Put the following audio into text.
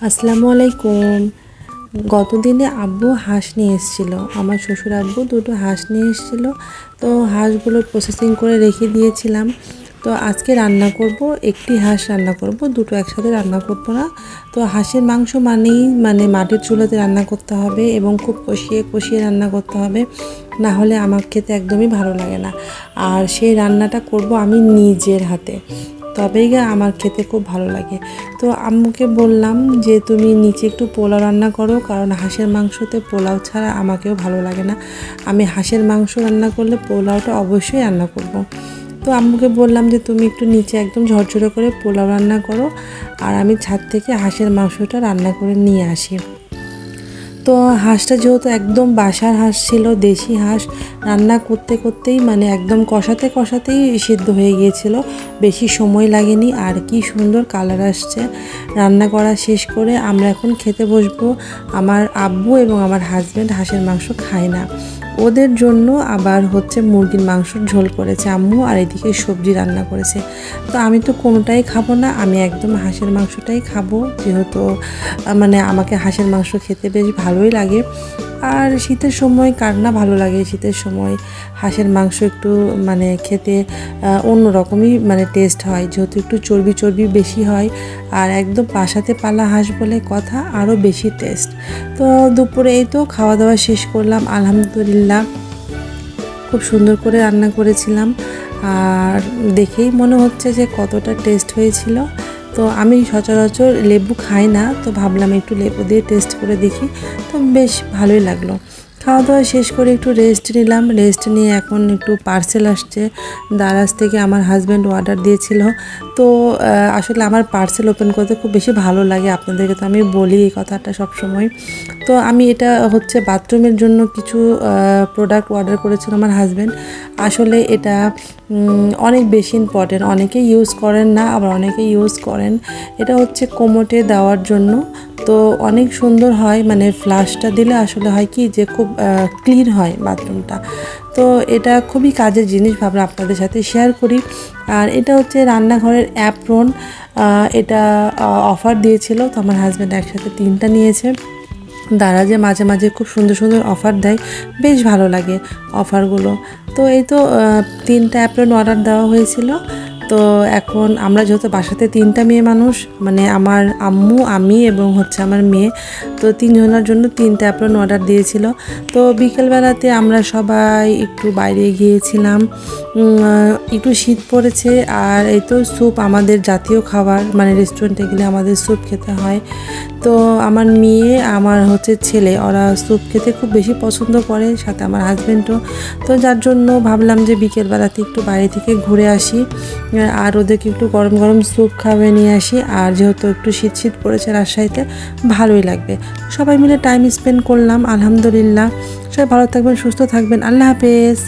আসসালামু আলাইকুম। গতদিনে আব্বু হাঁস নিয়ে এসেছিলো, আমার শ্বশুর আব্বু দুটো হাঁস নিয়ে এসেছিলো। তো হাঁসগুলো প্রসেসিং করে রেখে দিয়েছিলাম। তো আজকে রান্না করব, একটি হাঁস রান্না করব, দুটো একসাথে রান্না করব না। তো হাঁসের মাংস মানেই মাটির চুলাতে রান্না করতে হবে এবং খুব কষিয়ে কষিয়ে রান্না করতে হবে, না হলে আমার খেতে একদমই ভালো লাগে না। আর সেই রান্নাটা করব আমি নিজের হাতে, তবেই আমার খেতে খুব ভালো লাগে। তো আম্মুকে বললাম যে তুমি নিচে একটু পোলাও রান্না করো, কারণ হাঁসের মাংসতে পোলাও ছাড়া আমাকেও ভালো লাগে না। আমি হাঁসের মাংস রান্না করলে পোলাওটা অবশ্যই রান্না করব। তো আম্মুকে বললাম যে তুমি একটু নিচে একদম ঝরঝরে করে পোলাও রান্না করো, আর আমি ছাদ থেকে হাঁসের মাংসটা রান্না করে নিয়ে আসি। তো হাঁসটা যেহেতু একদম বাসার হাঁস ছিল, দেশি হাঁস, রান্না করতে করতেই একদম কষাতে কষাতেই সিদ্ধ হয়ে গিয়েছিল, বেশি সময় লাগেনি। আর কি সুন্দর কালার আসছে। রান্না করা শেষ করে আমরা এখন খেতে বসবো। আমার আব্বু এবং আমার হাজব্যান্ড হাঁসের মাংস খায় না, ওদের জন্য আবার মুরগির মাংসর ঝোল করেছে আম্মু, আর এদিকে সবজি রান্না করেছে। তো আমি তো কোনোটাই খাবো না, আমি একদম হাঁসের মাংসটাই খাবো, যেহেতু আমাকে হাঁসের মাংস খেতে বেশ ভালোই লাগে। আর শীতের সময় কার না ভালো লাগে, শীতের সময় হাঁসের মাংস একটু খেতে অন্য রকমই টেস্ট হয়, যেহেতু একটু চর্বি চর্বি বেশি হয়, আর একদম বাসাতে পালা হাঁস বলে কথা, আরও বেশি টেস্ট। তো দুপুরে এই তো খাওয়া দাওয়া শেষ করলাম, আলহামদুলিল্লাহ খুব সুন্দর করে রান্না করেছিলাম। আর দেখেই মনে হচ্ছে যে কতটা টেস্ট হয়েছিল। তো আমি সচরাচর লেবু খাই না, তো ভাবলাম একটু লেবু দিয়ে টেস্ট করে দেখি, তো বেশ ভালোই লাগলো। খাওয়া দাওয়া শেষ করে একটু রেস্ট নিলাম, রেস্ট নিয়ে এখন একটু পার্সেল আসছে দারাজ থেকে, আমার হাজব্যান্ড অর্ডার দিয়েছিল। তো আসলে আমার পার্সেল ওপেন করতে খুব বেশি ভালো লাগে, আপনাদেরকে তো আমি বলি এই কথাটা সব সময়। তো আমি এটা বাথরুমের জন্য কিছু প্রোডাক্ট অর্ডার করেছিল আমার হাজব্যান্ড। আসলে এটা অনেক বেশি ইম্পর্টেন্ট, অনেকে ইউজ করেন না, আবার অনেকে ইউজ করেন। এটা কোমোটে দেওয়ার জন্য। তো অনেক সুন্দর হয়, ফ্লাশটা দিলে আসলে হয় কি যে খুব ক্লিন হয় বাথরুমটা। তো এটা খুবই কাজের জিনিস, ভাবলাম আপনাদের সাথে শেয়ার করি। আর এটা রান্নাঘরের অ্যাপ্রন, এটা অফার দিয়েছিল, তো আমার হাজব্যান্ড একসাথে 3টা নিয়েছে। দারাজে মাঝে মাঝে খুব সুন্দর সুন্দর অফার দেয়, বেশ ভালো লাগে অফারগুলো। তো এই তো 3টা অ্যাপ্রন অর্ডার দেওয়া হয়েছিল। তো এখন আমরা যেহেতু বাসাতে 3টা মেয়ে মানুষ, আমার আম্মু, আমি এবং আমার মেয়ে, তো 3জনের জন্য 3টা অ্যাপ্রন অর্ডার দিয়েছিল। তো বিকেলবেলাতে আমরা সবাই একটু বাইরে গিয়েছিলাম, একটু শীত পড়েছে। আর এই তো স্যুপ আমাদের জাতীয় খাবার, রেস্টুরেন্টে গেলে আমাদের স্যুপ খেতে হয়। তো আমার মেয়ে, আমার ছেলে, ওরা স্যুপ খেতে খুব বেশি পছন্দ করে, সাথে আমার হাজব্যান্ডও। তো যার জন্য ভাবলাম যে বিকেলবেলাতে একটু বাইরে থেকে ঘুরে আসি, আর ওদেরকে একটু গরম গরম স্যুপ খাওয়াবে নিয়ে আসি। আর যেহেতু একটু শীত শীত পড়েছে রাজশাহীতে, ভালোই লাগবে। সবাই মিলে টাইম স্পেন্ড করলাম, আলহামদুলিল্লাহ। সবাই ভালো থাকবেন, সুস্থ থাকবেন, আল্লাহ হাফেজ।